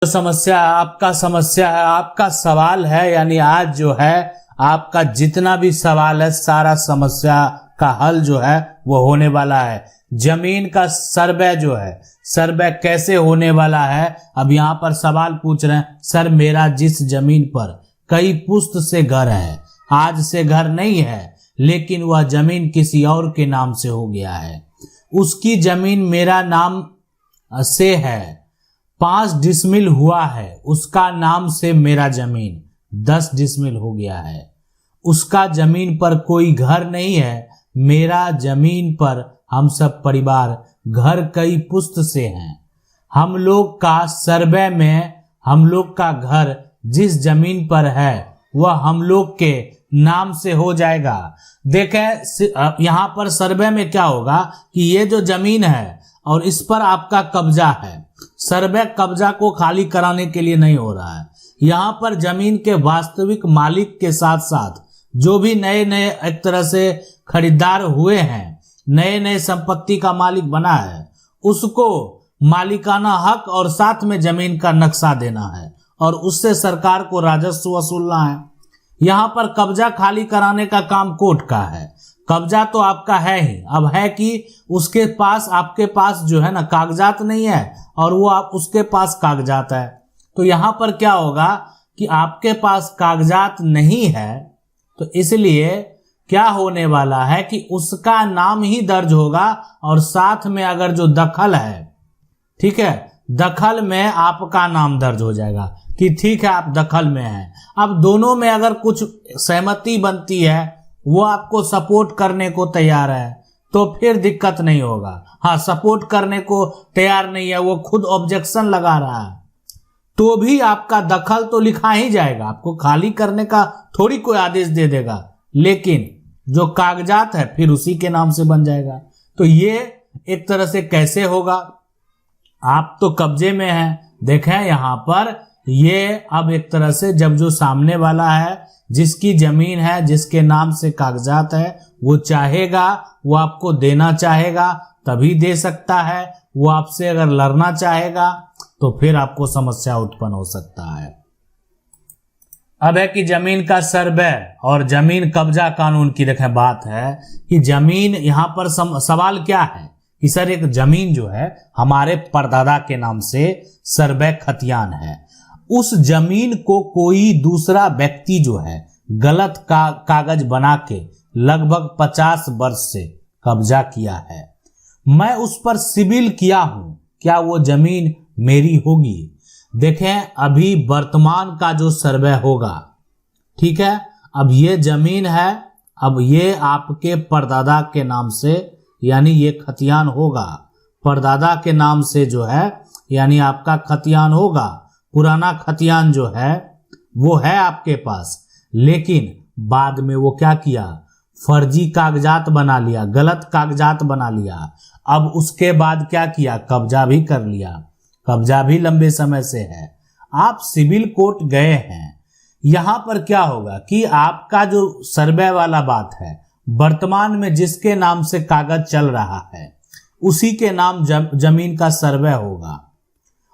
समस्या है, आपका सवाल है, यानी आज जो है आपका जितना भी सवाल है सारा समस्या का हल जो है वो होने वाला है। जमीन का सर्वे जो है, सर्वे कैसे होने वाला है। अब यहाँ पर सवाल पूछ रहे हैं, सर मेरा जिस जमीन पर कई पुश्त से घर है, आज से घर नहीं है, लेकिन वह जमीन किसी और के नाम से हो गया है। उसकी जमीन मेरा नाम से है, 5 डिसमिल हुआ है, उसका नाम से मेरा जमीन 10 डिसमिल हो गया है। उसका जमीन पर कोई घर नहीं है, मेरा जमीन पर हम सब परिवार घर कई पुश्त से हैं। हम लोग का सर्वे में हम लोग का घर जिस जमीन पर है वह हम लोग के नाम से हो जाएगा। देखें यहाँ पर सर्वे में क्या होगा कि ये जो जमीन है और इस पर आपका कब्जा है। सर्वे कब्जा को खाली कराने के लिए नहीं हो रहा है। यहाँ पर जमीन के वास्तविक मालिक के साथ साथ जो भी नए नए एक तरह से खरीदार हुए हैं, नए नए संपत्ति का मालिक बना है, उसको मालिकाना हक और साथ में जमीन का नक्शा देना है और उससे सरकार को राजस्व वसूलना है। यहाँ पर कब्जा खाली कराने का काम कोर्ट का है। कब्जा तो आपका है ही, अब है कि उसके पास आपके पास जो है ना कागजात नहीं है और वो आप उसके पास कागजात है। तो यहाँ पर क्या होगा कि आपके पास कागजात नहीं है, तो इसलिए क्या होने वाला है कि उसका नाम ही दर्ज होगा और साथ में अगर जो दखल है, ठीक है, दखल में आपका नाम दर्ज हो जाएगा कि ठीक है आप दखल में हैं। अब दोनों में अगर कुछ सहमति बनती है, वो आपको सपोर्ट करने को तैयार है, तो फिर दिक्कत नहीं होगा। हाँ, सपोर्ट करने को तैयार नहीं है, वो खुद ऑब्जेक्शन लगा रहा है, तो भी आपका दखल तो लिखा ही जाएगा। आपको खाली करने का थोड़ी कोई आदेश दे देगा, लेकिन जो कागजात है फिर उसी के नाम से बन जाएगा। तो ये एक तरह से कैसे होगा, आप तो कब्जे में हैं। देखें यहाँ पर ये अब एक तरह से जब जो सामने वाला है, जिसकी जमीन है, जिसके नाम से कागजात है, वो चाहेगा, वो आपको देना चाहेगा तभी दे सकता है। वो आपसे अगर लड़ना चाहेगा तो फिर आपको समस्या उत्पन्न हो सकता है। अब है कि जमीन का सर्वे और जमीन कब्जा कानून की देखें बात है कि जमीन यहाँ पर सवाल क्या है कि सर एक जमीन जो है हमारे परदादा के नाम से सर्वे खतियान है, उस जमीन को कोई दूसरा व्यक्ति जो है गलत कागज बना के लगभग 50 वर्ष से कब्जा किया है। मैं उस पर सिविल किया हूं, क्या वो जमीन मेरी होगी? देखें अभी वर्तमान का जो सर्वे होगा, ठीक है, अब ये जमीन है, अब ये आपके परदादा के नाम से यानी ये खतियान होगा, परदादा के नाम से जो है यानी आपका खतियान होगा। पुराना खतियान जो है वो है आपके पास, लेकिन बाद में वो क्या किया, फर्जी कागजात बना लिया, गलत कागजात बना लिया। अब उसके बाद क्या किया, कब्जा भी कर लिया, कब्जा भी लंबे समय से है। आप सिविल कोर्ट गए हैं, यहां पर क्या होगा कि आपका जो सर्वे वाला बात है, वर्तमान में जिसके नाम से कागज चल रहा है उसी के नाम जमीन का सर्वे होगा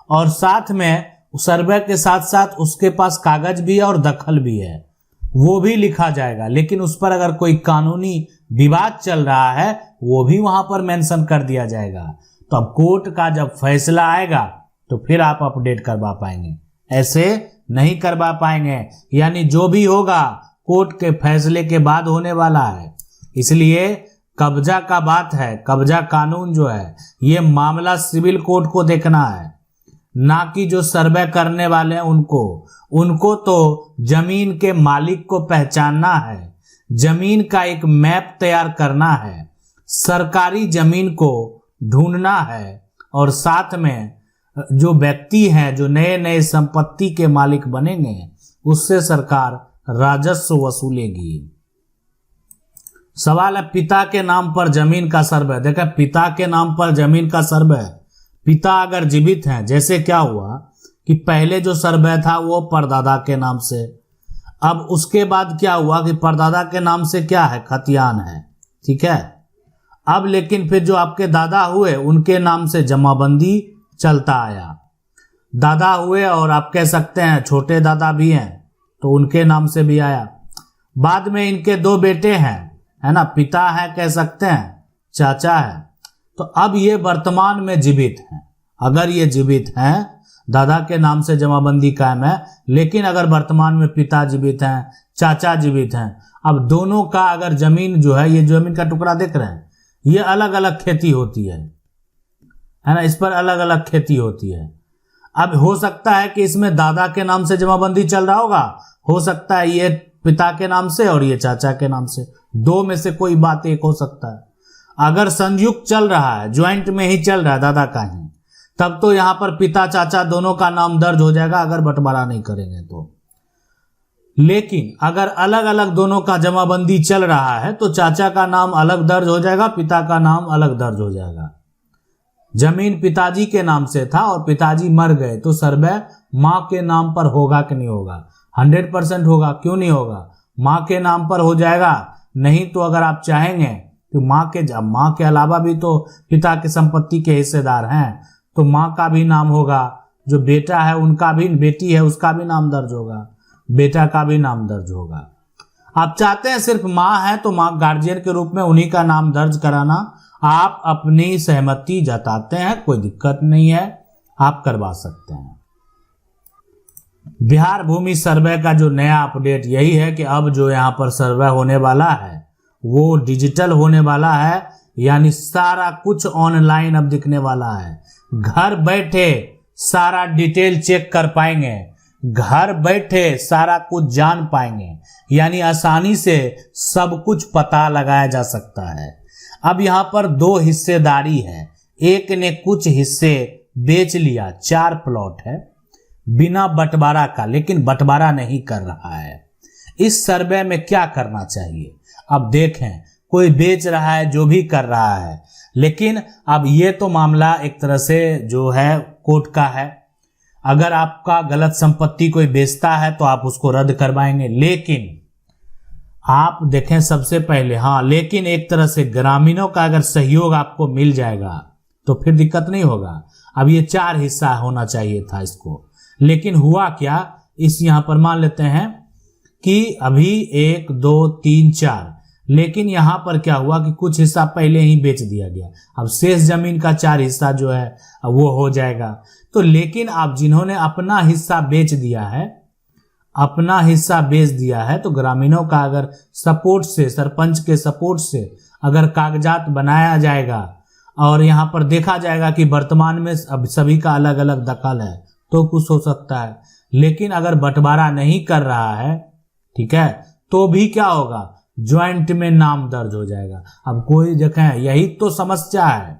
और साथ में सर्वे के साथ साथ उसके पास कागज भी है और दखल भी है, वो भी लिखा जाएगा। लेकिन उस पर अगर कोई कानूनी विवाद चल रहा है वो भी वहां पर मेंशन कर दिया जाएगा। तो अब कोर्ट का जब फैसला आएगा तो फिर आप अपडेट करवा पाएंगे, ऐसे नहीं करवा पाएंगे। यानी जो भी होगा कोर्ट के फैसले के बाद होने वाला है। इसलिए कब्जा का बात है, कब्जा कानून जो है ये मामला सिविल कोर्ट को देखना है, ना कि जो सर्वे करने वाले हैं उनको तो जमीन के मालिक को पहचानना है, जमीन का एक मैप तैयार करना है, सरकारी जमीन को ढूंढना है और साथ में जो व्यक्ति हैं जो नए नए संपत्ति के मालिक बनेंगे उससे सरकार राजस्व वसूलेगी। सवाल है पिता के नाम पर जमीन का सर्वे। देखा, पिता के नाम पर जमीन का सर्वे, पिता अगर जीवित हैं, जैसे क्या हुआ कि पहले जो सर्वे था वो परदादा के नाम से, अब उसके बाद क्या हुआ कि परदादा के नाम से क्या है, खतियान है, ठीक है। अब लेकिन फिर जो आपके दादा हुए उनके नाम से जमाबंदी चलता आया। दादा हुए और आप कह सकते हैं छोटे दादा भी हैं, तो उनके नाम से भी आया। बाद में इनके 2 बेटे हैं, है ना, पिता है कह सकते हैं, चाचा है। तो अब ये वर्तमान में जीवित हैं। अगर ये जीवित हैं, दादा के नाम से जमाबंदी कायम है, लेकिन अगर वर्तमान में पिता जीवित हैं, चाचा जीवित हैं, अब दोनों का अगर जमीन जो है, ये जमीन का टुकड़ा देख रहे हैं, ये अलग अलग खेती होती है ना, इस पर अलग अलग खेती होती है। अब हो सकता है कि इसमें दादा के नाम से जमाबंदी चल रहा होगा, हो सकता है ये पिता के नाम से और ये चाचा के नाम से, 2 में से कोई बात एक हो सकता है। अगर संयुक्त चल रहा है, ज्वाइंट में ही चल रहा है दादा का ही, तब तो यहां पर पिता चाचा दोनों का नाम दर्ज हो जाएगा, अगर बंटवारा नहीं करेंगे तो। लेकिन अगर अलग अलग दोनों का जमाबंदी चल रहा है तो चाचा का नाम अलग दर्ज हो जाएगा, पिता का नाम अलग दर्ज हो जाएगा। जमीन पिताजी के नाम से था और पिताजी मर गए, तो सर्वे मां के नाम पर होगा कि नहीं होगा? 100% होगा। क्यों नहीं होगा? मां के नाम पर हो जाएगा। नहीं तो अगर आप चाहेंगे कि मां के अलावा भी तो पिता की संपत्ति के हिस्सेदार हैं, तो मां का भी नाम होगा, जो बेटा है उनका भी, बेटी है उसका भी नाम दर्ज होगा, बेटा का भी नाम दर्ज होगा। आप चाहते हैं सिर्फ मां है तो मां गार्जियन के रूप में उन्हीं का नाम दर्ज कराना, आप अपनी सहमति जताते हैं, कोई दिक्कत नहीं है, आप करवा सकते हैं। बिहार भूमि सर्वे का जो नया अपडेट यही है कि अब जो यहाँ पर सर्वे होने वाला है वो डिजिटल होने वाला है, यानी सारा कुछ ऑनलाइन अब दिखने वाला है। घर बैठे सारा डिटेल चेक कर पाएंगे, घर बैठे सारा कुछ जान पाएंगे, यानी आसानी से सब कुछ पता लगाया जा सकता है। अब यहाँ पर 2 हिस्सेदारी है, एक ने कुछ हिस्से बेच लिया, 4 प्लॉट है बिना बंटवारा का, लेकिन बंटवारा नहीं कर रहा है। इस सर्वे में क्या करना चाहिए? अब देखें, कोई बेच रहा है, जो भी कर रहा है, लेकिन अब ये तो मामला एक तरह से जो है कोर्ट का है। अगर आपका गलत संपत्ति कोई बेचता है तो आप उसको रद्द करवाएंगे, लेकिन आप देखें सबसे पहले, हाँ, लेकिन एक तरह से ग्रामीणों का अगर सहयोग आपको मिल जाएगा तो फिर दिक्कत नहीं होगा। अब ये 4 हिस्सा होना चाहिए था इसको, लेकिन हुआ क्या, इस यहाँ पर मान लेते हैं कि अभी 1 2 3 4, लेकिन यहाँ पर क्या हुआ कि कुछ हिस्सा पहले ही बेच दिया गया। अब शेष जमीन का 4 हिस्सा जो है वो हो जाएगा। तो लेकिन आप जिन्होंने अपना हिस्सा बेच दिया है, अपना हिस्सा बेच दिया है, तो ग्रामीणों का अगर सपोर्ट से, सरपंच के सपोर्ट से अगर कागजात बनाया जाएगा और यहाँ पर देखा जाएगा कि वर्तमान में अब सभी का अलग अलग दखल है, तो कुछ हो सकता है। लेकिन अगर बंटवारा नहीं कर रहा है, ठीक है, तो भी क्या होगा, ज्वाइंट में नाम दर्ज हो जाएगा। अब कोई देखें, यही तो समस्या है,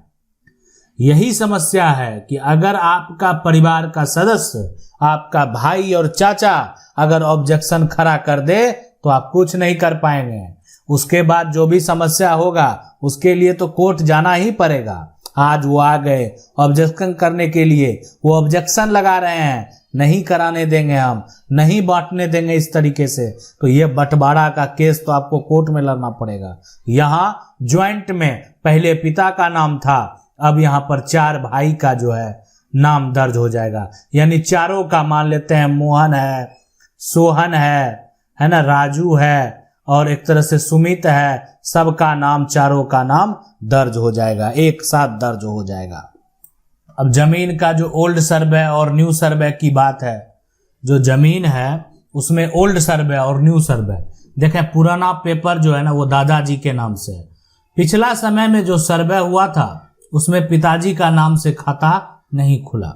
यही समस्या है कि अगर आपका परिवार का सदस्य, आपका भाई और चाचा अगर ऑब्जेक्शन खड़ा कर दे तो आप कुछ नहीं कर पाएंगे। उसके बाद जो भी समस्या होगा उसके लिए तो कोर्ट जाना ही पड़ेगा। आज वो आ गए ऑब्जेक्शन करने के लिए, वो ऑब्जेक्शन लगा रहे हैं, नहीं कराने देंगे, हम नहीं बांटने देंगे इस तरीके से, तो ये बंटवारा का केस तो आपको कोर्ट में लड़ना पड़ेगा। यहाँ ज्वाइंट में पहले पिता का नाम था, अब यहाँ पर 4 भाई का जो है नाम दर्ज हो जाएगा, यानी चारों का, मान लेते हैं मोहन है, सोहन है ना, राजू है और एक तरह से सुमित है, सबका नाम, चारों का नाम दर्ज हो जाएगा, एक साथ दर्ज हो जाएगा। अब जमीन का जो ओल्ड सर्वे और न्यू सर्वे की बात है, जो जमीन है उसमें ओल्ड सर्वे और न्यू सर्वे, देखें पुराना पेपर जो है ना वो दादाजी के नाम से है। पिछला समय में जो सर्वे हुआ था उसमें पिताजी का नाम से खाता नहीं खुला।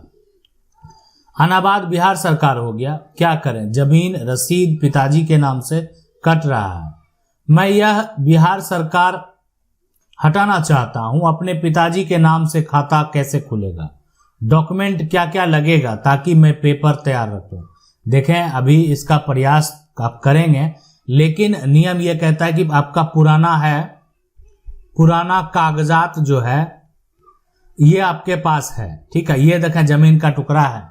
अनाबाद बिहार सरकार हो गया, क्या करें, जमीन रसीद पिताजी के नाम से कट रहा है। मैं यह बिहार सरकार हटाना चाहता हूं, अपने पिताजी के नाम से खाता कैसे खुलेगा, डॉक्यूमेंट क्या क्या लगेगा ताकि मैं पेपर तैयार रखूं। देखें, अभी इसका प्रयास आप करेंगे, लेकिन नियम यह कहता है कि आपका पुराना है, पुराना कागजात जो है ये आपके पास है, ठीक है, ये देखें जमीन का टुकड़ा है,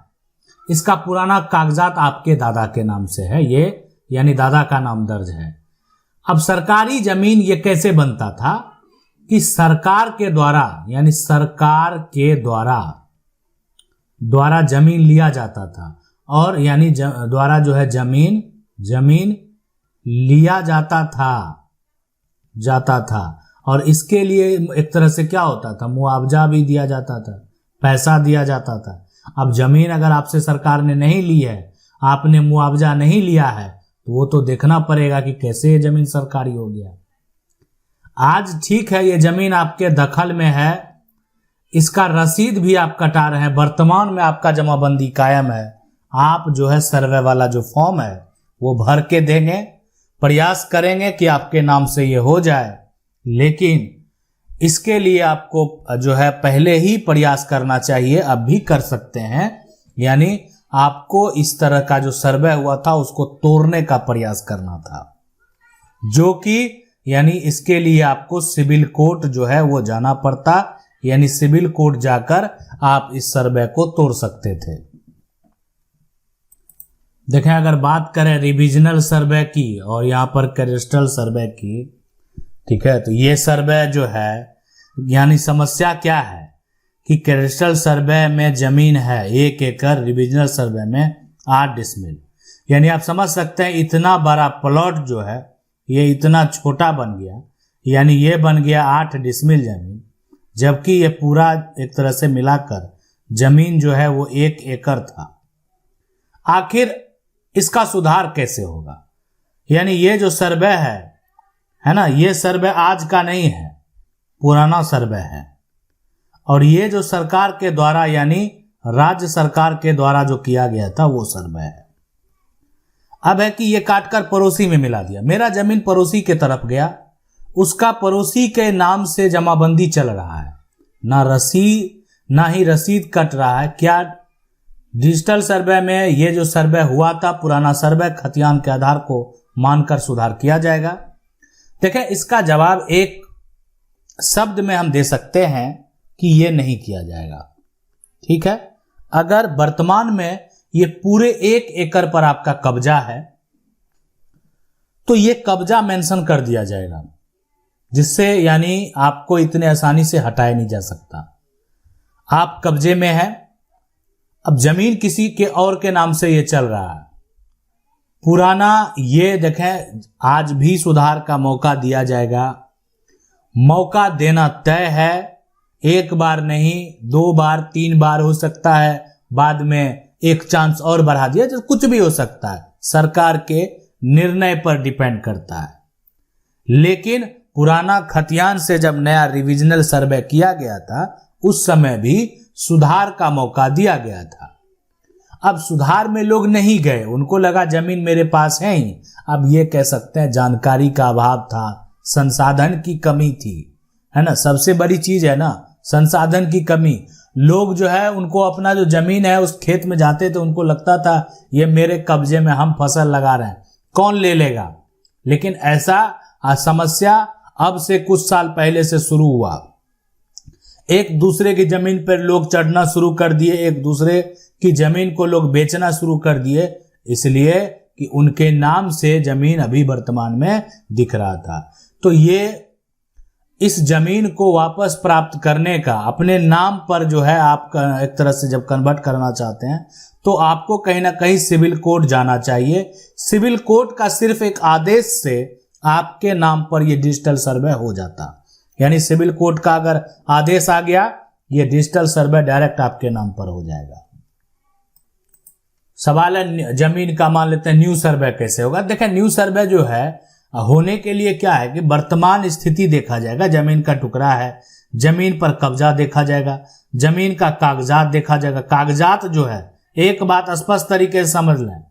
इसका पुराना कागजात आपके दादा के नाम से है, ये यानी दादा का नाम दर्ज है। अब सरकारी जमीन ये कैसे बनता था कि सरकार के द्वारा, यानी सरकार के द्वारा द्वारा जमीन लिया जाता था, और यानी द्वारा जो है जमीन लिया जाता था और इसके लिए एक तरह से क्या होता था, मुआवजा भी दिया जाता था, पैसा दिया जाता था। अब जमीन अगर आपसे सरकार ने नहीं ली है, आपने मुआवजा नहीं लिया है, तो वो तो देखना पड़ेगा कि कैसे ये जमीन सरकारी हो गया। आज ठीक है, ये जमीन आपके दखल में है, इसका रसीद भी आप कटा रहे हैं, वर्तमान में आपका जमाबंदी कायम है, आप जो है सर्वे वाला जो फॉर्म है वो भर के देंगे, प्रयास करेंगे कि आपके नाम से ये हो जाए, लेकिन इसके लिए आपको जो है पहले ही प्रयास करना चाहिए, अब भी कर सकते हैं। यानी आपको इस तरह का जो सर्वे हुआ था उसको तोड़ने का प्रयास करना था, जो कि यानी इसके लिए आपको सिविल कोर्ट जो है वो जाना पड़ता, यानी सिविल कोर्ट जाकर आप इस सर्वे को तोड़ सकते थे। देखें, अगर बात करें रिविजनल सर्वे की और यहाँ पर कैडेस्ट्रल सर्वे की, ठीक है, तो ये सर्वे जो है यानी समस्या क्या है कि कैडेस्ट्रल सर्वे में जमीन है 1 एकड़, रिविजनल सर्वे में 8 डिसमिल। यानी आप समझ सकते हैं इतना बड़ा प्लॉट जो है ये इतना छोटा बन गया, यानी ये बन गया 8 डिसमिल जमीन, जबकि ये पूरा एक तरह से मिलाकर जमीन जो है वो 1 एकड़ था। आखिर इसका सुधार कैसे होगा? यानी ये जो सर्वे है ना, ये सर्वे आज का नहीं है, पुराना सर्वे है, और ये जो सरकार के द्वारा यानी राज्य सरकार के द्वारा जो किया गया था वो सर्वे है। अब है कि ये काटकर पड़ोसी में मिला दिया, मेरा जमीन पड़ोसी के तरफ गया, उसका पड़ोसी के नाम से जमाबंदी चल रहा है, ना ही रसीद कट रहा है। क्या डिजिटल सर्वे में ये जो सर्वे हुआ था, पुराना सर्वे, खतियान के आधार को मानकर सुधार किया जाएगा? देखें, इसका जवाब एक शब्द में हम दे सकते हैं कि ये नहीं किया जाएगा। ठीक है, अगर वर्तमान में ये पूरे 1 एकड़ पर आपका कब्जा है तो ये कब्जा मेंशन कर दिया जाएगा, जिससे यानी आपको इतने आसानी से हटाया नहीं जा सकता। आप कब्जे में है, अब जमीन किसी के और के नाम से ये चल रहा है, पुराना, ये देखें आज भी सुधार का मौका दिया जाएगा। मौका देना तय है, 1 बार नहीं, 2 बार 3 बार हो सकता है, बाद में एक चांस और बढ़ा दिया, जो कुछ भी हो सकता है, सरकार के निर्णय पर डिपेंड करता है। लेकिन पुराना खतियान से जब नया रिविजनल सर्वे किया गया था उस समय भी सुधार का मौका दिया गया था। अब सुधार में लोग नहीं गए, उनको लगा जमीन मेरे पास है ही। अब ये कह सकते हैं जानकारी का अभाव था, संसाधन की कमी थी, है ना, सबसे बड़ी चीज है ना संसाधन की कमी। लोग जो है उनको अपना जो जमीन है उस खेत में जाते थे, उनको लगता था ये मेरे कब्जे में, हम फसल लगा रहे हैं, कौन ले लेगा। लेकिन ऐसा समस्या अब से कुछ साल पहले से शुरू हुआ, एक दूसरे की जमीन पर लोग चढ़ना शुरू कर दिए, एक दूसरे की जमीन को लोग बेचना शुरू कर दिए, इसलिए कि उनके नाम से जमीन अभी वर्तमान में दिख रहा था। तो ये इस जमीन को वापस प्राप्त करने का, अपने नाम पर जो है आप एक तरह से जब कन्वर्ट करना चाहते हैं तो आपको कहीं ना कहीं सिविल कोर्ट जाना चाहिए। सिविल कोर्ट का सिर्फ एक आदेश से आपके नाम पर यह डिजिटल सर्वे हो जाता, यानी सिविल कोर्ट का अगर आदेश आ गया, यह डिजिटल सर्वे डायरेक्ट आपके नाम पर हो जाएगा। सवाल है जमीन का, मान लेते हैं न्यू सर्वे कैसे होगा। देखें, न्यू सर्वे जो है होने के लिए क्या है कि वर्तमान स्थिति देखा जाएगा, जमीन का टुकड़ा है, जमीन पर कब्जा देखा जाएगा, जमीन का कागजात देखा जाएगा। कागजात जो है, एक बात स्पष्ट तरीके से समझ लें,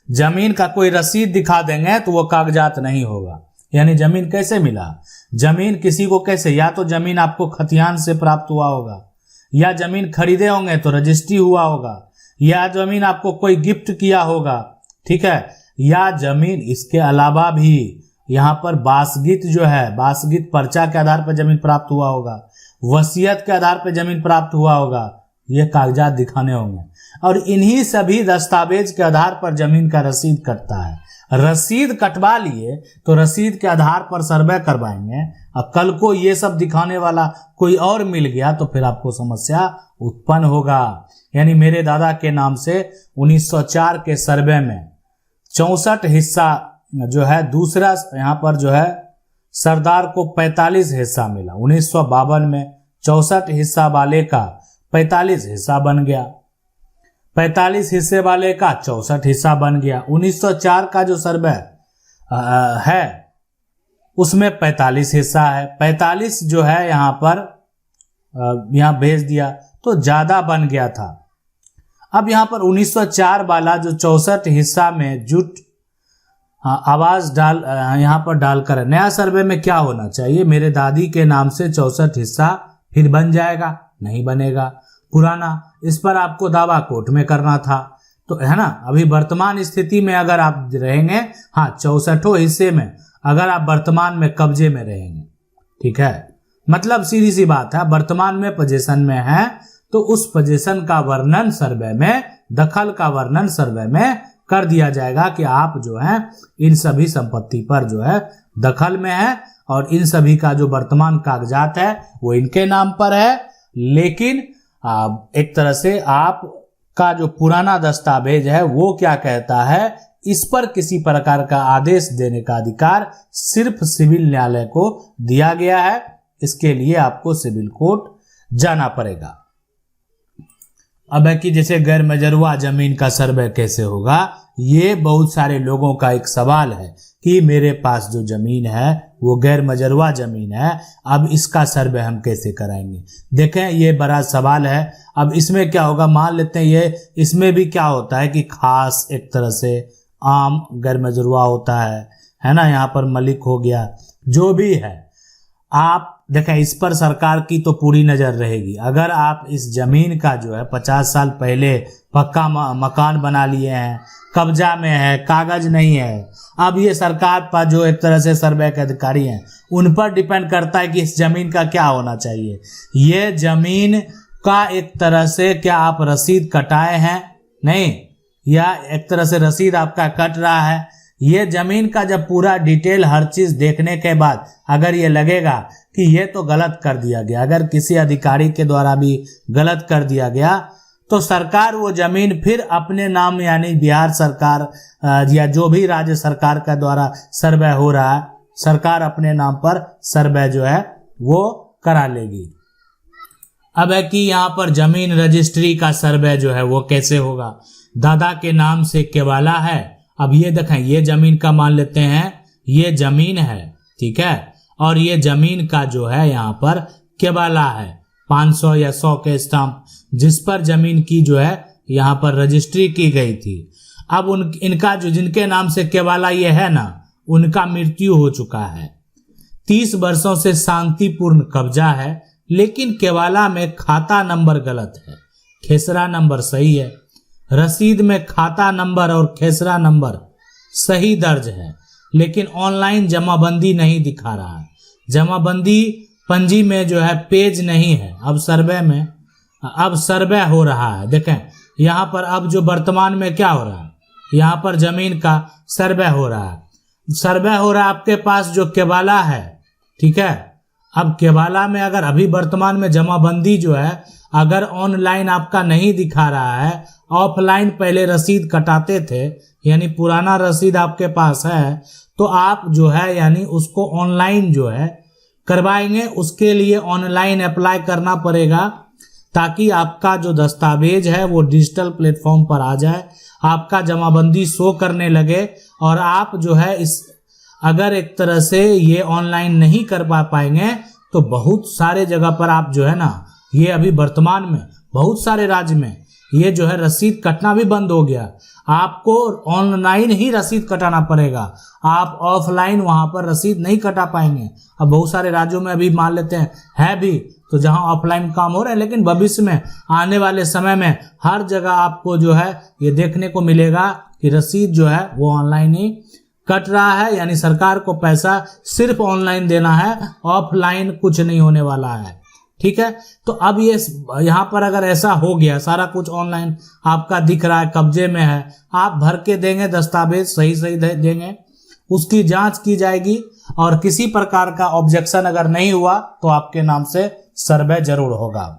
जमीन का कोई रसीद दिखा देंगे तो वो कागजात नहीं होगा। यानी जमीन कैसे मिला, जमीन किसी को कैसे, या तो जमीन आपको खतियान से प्राप्त हुआ होगा, या जमीन खरीदे होंगे तो रजिस्ट्री हुआ होगा, या जमीन आपको कोई गिफ्ट किया होगा, ठीक है, या जमीन इसके अलावा भी यहाँ पर बासगीत जो है, बासगीत पर्चा के आधार पर जमीन प्राप्त हुआ होगा, वसीयत के आधार पर जमीन प्राप्त हुआ होगा, ये कागजात दिखाने होंगे। और इन्हीं सभी दस्तावेज के आधार पर जमीन का रसीद कटता है। रसीद कटवा लिए तो रसीद के आधार पर सर्वे करवाएंगे, अब कल को ये सब दिखाने वाला कोई और मिल गया तो फिर आपको समस्या उत्पन्न होगा। यानी मेरे दादा के नाम से 1904 के सर्वे में 64 हिस्सा जो है, दूसरा यहाँ पर जो है सरदार को 45 हिस्सा मिला। 1952 में 64 हिस्सा वाले का 45 हिस्सा बन गया, 45 हिस्से वाले का 64 हिस्सा बन गया। 1904 का जो सर्वे है उसमें 45 हिस्सा है, 45 जो है यहाँ पर यहाँ भेज दिया तो ज्यादा बन गया था। अब यहाँ पर 1904 वाला जो 64 हिस्सा में जुट आवाज डाल यहाँ पर डालकर नया सर्वे में क्या होना चाहिए, मेरे दादी के नाम से 64 हिस्सा फिर बन जाएगा, नहीं बनेगा पुराना। इस पर आपको दावा कोर्ट में करना था, तो है ना। अभी वर्तमान स्थिति में अगर आप रहेंगे, हाँ 64 हिस्से में अगर आप वर्तमान में कब्जे में रहेंगे, ठीक है, मतलब सीधी सी बात है, वर्तमान में पोजीशन में है तो उस पोजीशन का वर्णन सर्वे में, दखल का वर्णन सर्वे में कर दिया जाएगा कि आप जो है इन सभी संपत्ति पर जो है दखल में है और इन सभी का जो वर्तमान कागजात है वो इनके नाम पर है। लेकिन एक तरह से आप का जो पुराना दस्तावेज है वो क्या कहता है, इस पर किसी प्रकार का आदेश देने का अधिकार सिर्फ सिविल न्यायालय को दिया गया है। इसके लिए आपको सिविल कोर्ट जाना पड़ेगा। अब है कि जैसे गैर मजरूआ जमीन का सर्वे कैसे होगा, ये बहुत सारे लोगों का एक सवाल है कि मेरे पास जो जमीन है वो गैर मजरूआ जमीन है, अब इसका सर्वे हम कैसे कराएंगे। देखें ये बड़ा सवाल है। अब इसमें क्या होगा, मान लेते हैं ये, इसमें भी क्या होता है कि खास एक तरह से आम गैर मजरूआ होता है ना, यहाँ पर मलिक हो गया, जो भी है आप देखें इस पर सरकार की तो पूरी नजर रहेगी। अगर आप इस जमीन का जो है 50 साल पहले पक्का मकान बना लिए हैं, कब्जा में है, कागज नहीं है, अब ये सरकार पर जो एक तरह से सर्वे के अधिकारी हैं उन पर डिपेंड करता है कि इस जमीन का क्या होना चाहिए। ये जमीन का एक तरह से क्या आप रसीद कटाए हैं, नहीं, या एक तरह से रसीद आपका कट रहा है। ये जमीन का जब पूरा डिटेल हर चीज देखने के बाद अगर ये लगेगा कि ये तो गलत कर दिया गया, अगर किसी अधिकारी के द्वारा भी गलत कर दिया गया तो सरकार वो जमीन फिर अपने नाम यानी बिहार सरकार या जो भी राज्य सरकार का द्वारा सर्वे हो रहा है, सरकार अपने नाम पर सर्वे जो है वो करा लेगी। अब है कि यहाँ पर जमीन रजिस्ट्री का सर्वे जो है वो कैसे होगा। दादा के नाम से केवाला है, अब ये देखें ये जमीन का मान लेते हैं ये जमीन है, ठीक है, और ये जमीन का जो है यहाँ पर केवाला है 500 या 100 के स्टाम्प जिस पर जमीन की जो है यहाँ पर रजिस्ट्री की गई थी। अब इनका जो जिनके नाम से केवाला ये है ना, उनका मृत्यु हो चुका है, 30 वर्षों से शांतिपूर्ण कब्जा है, लेकिन केवाला में खाता नंबर गलत है, खेसरा नंबर सही है, रसीद में खाता नंबर और खेसरा नंबर सही दर्ज है, लेकिन ऑनलाइन जमाबंदी नहीं दिखा रहा है, जमाबंदी पंजी में जो है पेज नहीं है। अब सर्वे में अब सर्वे हो रहा है, देखें यहाँ पर अब जो वर्तमान में क्या हो रहा है, यहाँ पर जमीन का सर्वे हो रहा है, सर्वे हो रहा है आपके पास जो केवाला है, ठीक है। अब केवाला में अगर अभी वर्तमान में जमाबंदी जो है अगर ऑनलाइन आपका नहीं दिखा रहा है, ऑफलाइन पहले रसीद कटाते थे, यानी पुराना रसीद आपके पास है तो आप जो है यानी उसको ऑनलाइन जो है करवाएंगे, उसके लिए ऑनलाइन अप्लाई करना पड़ेगा ताकि आपका जो दस्तावेज है वो डिजिटल प्लेटफॉर्म पर आ जाए, आपका जमाबंदी शो करने लगे और आप जो है इस अगर एक तरह से ये ऑनलाइन नहीं कर पाएंगे तो बहुत सारे जगह पर आप जो है ना, ये अभी वर्तमान में बहुत सारे राज्य में ये जो है रसीद कटना भी बंद हो गया, आपको ऑनलाइन ही रसीद कटाना पड़ेगा, आप ऑफलाइन वहां पर रसीद नहीं कटा पाएंगे। अब बहुत सारे राज्यों में अभी मान लेते हैं है भी तो जहां ऑफलाइन काम हो रहे हैं, लेकिन भविष्य में आने वाले समय में हर जगह आपको जो है ये देखने को मिलेगा कि रसीद जो है वो ऑनलाइन ही कट रहा है, यानी सरकार को पैसा सिर्फ ऑनलाइन देना है, ऑफलाइन कुछ नहीं होने वाला है, ठीक है। तो अब ये यहाँ पर अगर ऐसा हो गया, सारा कुछ ऑनलाइन आपका दिख रहा है, कब्जे में है, आप भर के देंगे, दस्तावेज सही सही देंगे, उसकी जांच की जाएगी और किसी प्रकार का ऑब्जेक्शन अगर नहीं हुआ तो आपके नाम से सर्वे जरूर होगा।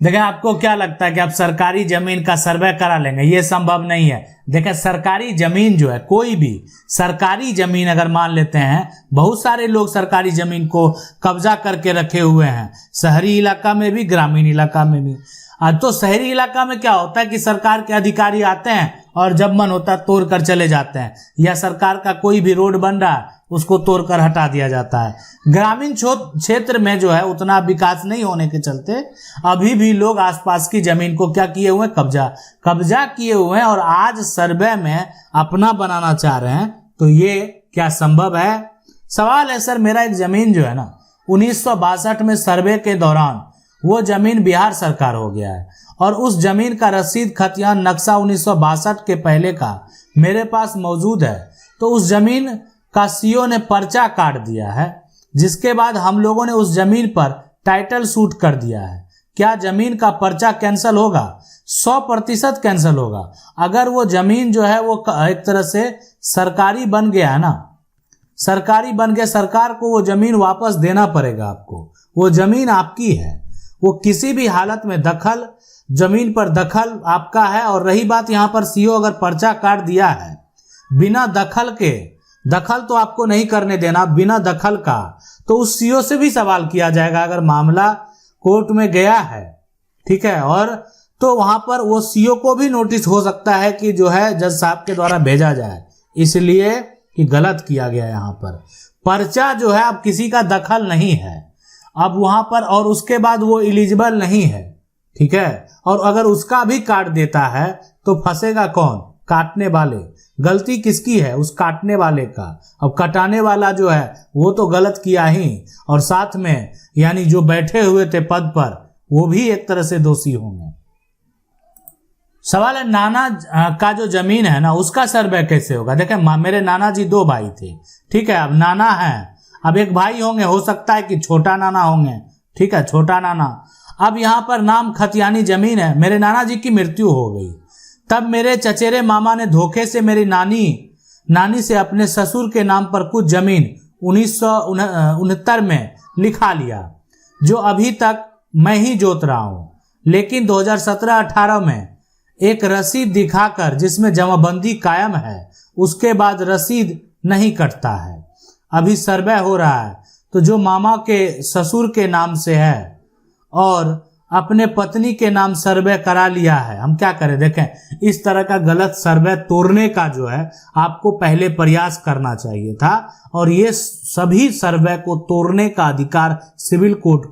देखिए, आपको क्या लगता है कि आप सरकारी जमीन का सर्वे करा लेंगे? ये संभव नहीं है। देखिए, सरकारी जमीन जो है, कोई भी सरकारी जमीन अगर मान लेते हैं, बहुत सारे लोग सरकारी जमीन को कब्जा करके रखे हुए हैं, शहरी इलाका में भी, ग्रामीण इलाका में भी। तो शहरी इलाका में क्या होता है कि सरकार के अधिकारी आते हैं और जब मन होता है तोड़ कर चले जाते हैं, या सरकार का कोई भी रोड बन रहा है उसको तोड़ कर हटा दिया जाता है। ग्रामीण क्षेत्र में जो है उतना विकास नहीं होने के चलते अभी भी लोग आसपास की जमीन को क्या किए हुए, कब्जा किए हुए हैं और आज सर्वे में अपना बनाना चाह रहे हैं। तो ये क्या संभव है? सवाल है सर, मेरा एक जमीन जो है ना 1962 में सर्वे के दौरान वो जमीन बिहार सरकार हो गया है और उस जमीन का रसीद खतियान नक्शा 1962 के पहले का मेरे पास मौजूद है। तो उस जमीन का सीओ ने पर्चा काट दिया है, जिसके बाद हम लोगों ने उस जमीन पर टाइटल शूट कर दिया है। क्या जमीन का पर्चा कैंसिल होगा? 100% कैंसिल होगा। अगर वो जमीन जो है वो एक तरह से सरकारी बन गया है ना, सरकारी बन गया, सरकार को वो जमीन वापस देना पड़ेगा आपको। वो जमीन आपकी है, वो किसी भी हालत में दखल, जमीन पर दखल आपका है। और रही बात यहाँ पर सीओ अगर पर्चा काट दिया है बिना दखल के, दखल तो आपको नहीं करने देना, बिना दखल का, तो उस सीओ से भी सवाल किया जाएगा अगर मामला कोर्ट में गया है, ठीक है। और तो वहां पर वो सीओ को भी नोटिस हो सकता है कि जो है जज साहब के द्वारा भेजा जाए, इसलिए कि गलत किया गया यहाँ पर। पर्चा जो है अब किसी का दखल नहीं है अब वहां पर, और उसके बाद वो एलिजिबल नहीं है, ठीक है। और अगर उसका भी काट देता है तो फंसेगा कौन? काटने वाले। गलती किसकी है? उस काटने वाले का। अब कटाने वाला जो है वो तो गलत किया ही, और साथ में यानी जो बैठे हुए थे पद पर वो भी एक तरह से दोषी होंगे। सवाल है, नाना का जो जमीन है ना उसका सर्वे कैसे होगा? देखें, मेरे नाना जी 2 भाई थे, ठीक है। अब नाना है, अब एक भाई होंगे, हो सकता है कि छोटा नाना होंगे, ठीक है, छोटा नाना। अब यहाँ पर नाम खतियानी जमीन है, मेरे नाना जी की मृत्यु हो गई, तब मेरे चचेरे मामा ने धोखे से मेरी नानी से अपने ससुर के नाम पर कुछ जमीन 1969 में लिखा लिया, जो अभी तक मैं ही जोत रहा हूं। लेकिन 2017-18 में एक रसीद दिखाकर जिसमें जमाबंदी कायम है, उसके बाद रसीद नहीं कटता है। अभी सर्वे हो रहा है तो जो मामा के ससुर के नाम से है और अपने पत्नी के नाम सर्वे करा लिया है। हम क्या करें? देखें, इस तरह का गलत सर्वे तोड़ने का जो है आपको पहले प्रयास करना चाहिए था, और ये सभी सर्वे को तोड़ने का अधिकार सिविल कोर्ट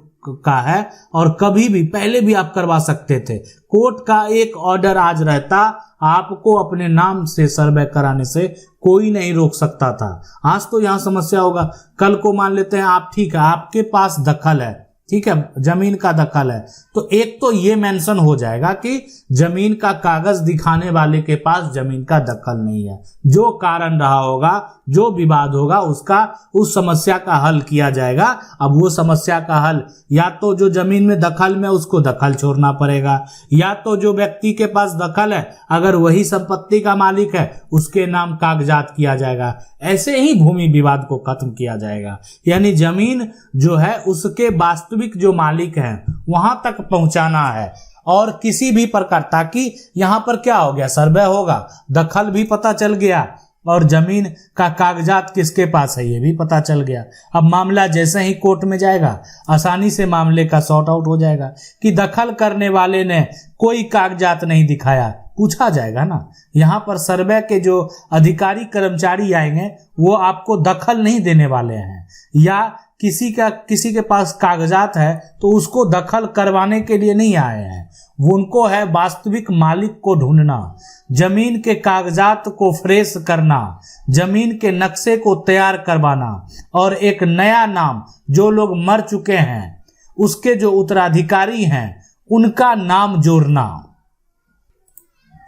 का है, और कभी भी पहले भी आप करवा सकते थे। कोर्ट का एक ऑर्डर आज रहता, आपको अपने नाम से सर्वे कराने से कोई नहीं रोक सकता था। आज तो यहाँ समस्या होगा, कल को मान लेते हैं आप, ठीक है, आपके पास दखल है, ठीक है, जमीन का दखल है, तो एक तो ये मेंशन हो जाएगा कि जमीन का कागज दिखाने वाले के पास जमीन का दखल नहीं है। जो कारण रहा होगा, जो विवाद होगा, उसका उस समस्या का हल किया जाएगा। अब वो समस्या का हल या तो जो जमीन में दखल में उसको दखल छोड़ना पड़ेगा, या तो जो व्यक्ति के पास दखल है अगर वही संपत्ति का मालिक है उसके नाम कागजात किया जाएगा। ऐसे ही भूमि विवाद को खत्म किया जाएगा। यानी जमीन जो है उसके वास्तविक जो मालिक हैं वहां तक पहुंचाना है, और किसी भी प्रकार, ताकि यहां पर क्या हो गया, सर्वे होगा, दखल भी पता चल गया और जमीन का कागजात किसके पास है ये भी पता चल गया। अब मामला जैसे ही कोर्ट में जाएगा आसानी से मामले का सॉर्ट आउट हो जाएगा कि दखल करने वाले ने कोई कागजात नहीं दिखाया, पूछा जाएगा ना। यहाँ पर सर्वे के जो अधिकारी कर्मचारी आएंगे वो आपको दखल नहीं देने वाले हैं, या किसी के पास कागजात है तो उसको दखल करवाने के लिए नहीं आए हैं। वो उनको है वास्तविक मालिक को ढूंढना, जमीन के कागजात को फ्रेश करना, जमीन के नक्शे को तैयार करवाना, और एक नया नाम, जो लोग मर चुके हैं उसके जो उत्तराधिकारी हैं उनका नाम जोड़ना।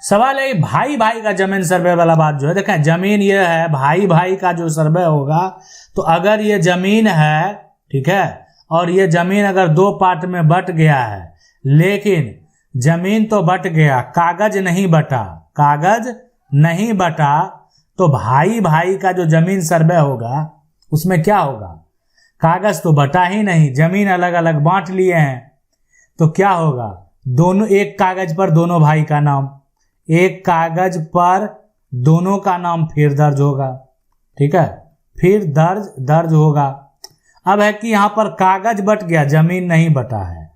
सवाल है भाई भाई का जमीन सर्वे वाला बात जो है, देखें जमीन ये है, भाई भाई का जो सर्वे होगा, तो अगर ये जमीन है, ठीक है, और ये जमीन अगर 2 पार्ट में बट गया है, लेकिन जमीन तो बट गया, कागज नहीं बटा, कागज नहीं बटा, तो भाई भाई का जो जमीन सर्वे होगा उसमें क्या होगा? कागज तो बटा ही नहीं, जमीन अलग अलग बांट लिए हैं, तो क्या होगा? दोनों एक कागज पर दोनों भाई का नाम, एक कागज पर दोनों का नाम फिर दर्ज होगा, ठीक है, फिर दर्ज होगा। अब है कि यहाँ पर कागज बट गया, जमीन नहीं बटा है।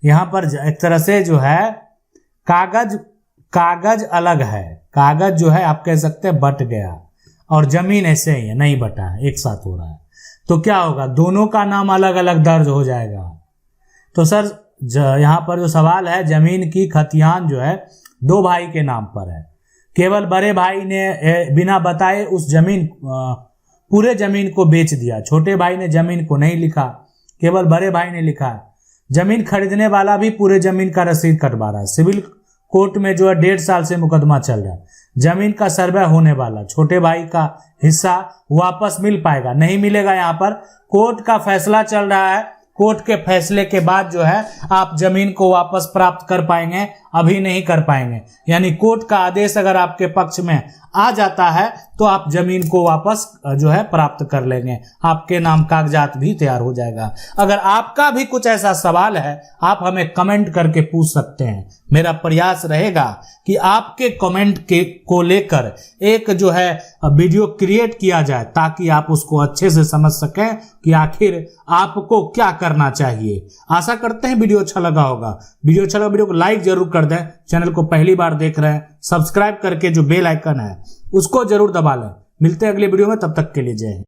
यहाँ पर एक तरह से जो है कागज अलग है, कागज जो है आप कह सकते हैं बट गया, और जमीन ऐसे ही है, नहीं बटा है, एक साथ हो रहा है, तो क्या होगा? दोनों का नाम अलग अलग दर्ज हो जाएगा। तो सर यहाँ पर जो सवाल है, जमीन की खतियान जो है 2 भाई के नाम पर है, केवल बड़े भाई ने बिना बताए उस पूरे जमीन को बेच दिया, छोटे भाई ने जमीन को नहीं लिखा, केवल बड़े भाई ने लिखा। जमीन खरीदने वाला भी पूरे जमीन का रसीद कटवा रहा है, सिविल कोर्ट में जो है 1.5 साल से मुकदमा चल रहा है। जमीन का सर्वे होने वाला, छोटे भाई का हिस्सा वापस मिल पाएगा? नहीं मिलेगा। यहाँ पर कोर्ट का फैसला चल रहा है, कोर्ट के फैसले के बाद जो है आप जमीन को वापस प्राप्त कर पाएंगे, अभी नहीं कर पाएंगे। यानी कोर्ट का आदेश अगर आपके पक्ष में आ जाता है तो आप जमीन को वापस जो है प्राप्त कर लेंगे, आपके नाम कागजात भी तैयार हो जाएगा। अगर आपका भी कुछ ऐसा सवाल है, आप हमें कमेंट करके पूछ सकते हैं। मेरा प्रयास रहेगा कि आपके कमेंट को लेकर एक जो है वीडियो क्रिएट किया जाए, ताकि आप उसको अच्छे से समझ सकें कि आखिर आपको क्या करना चाहिए। आशा करते हैं वीडियो अच्छा लगा होगा। वीडियो अच्छा लगा, वीडियो को लाइक जरूर कर दें। चैनल को पहली बार देख रहे हैं, सब्सक्राइब करके जो बेल आइकन है उसको जरूर दबा लें। मिलते हैं अगले वीडियो में, तब तक के लिए जय हिंद।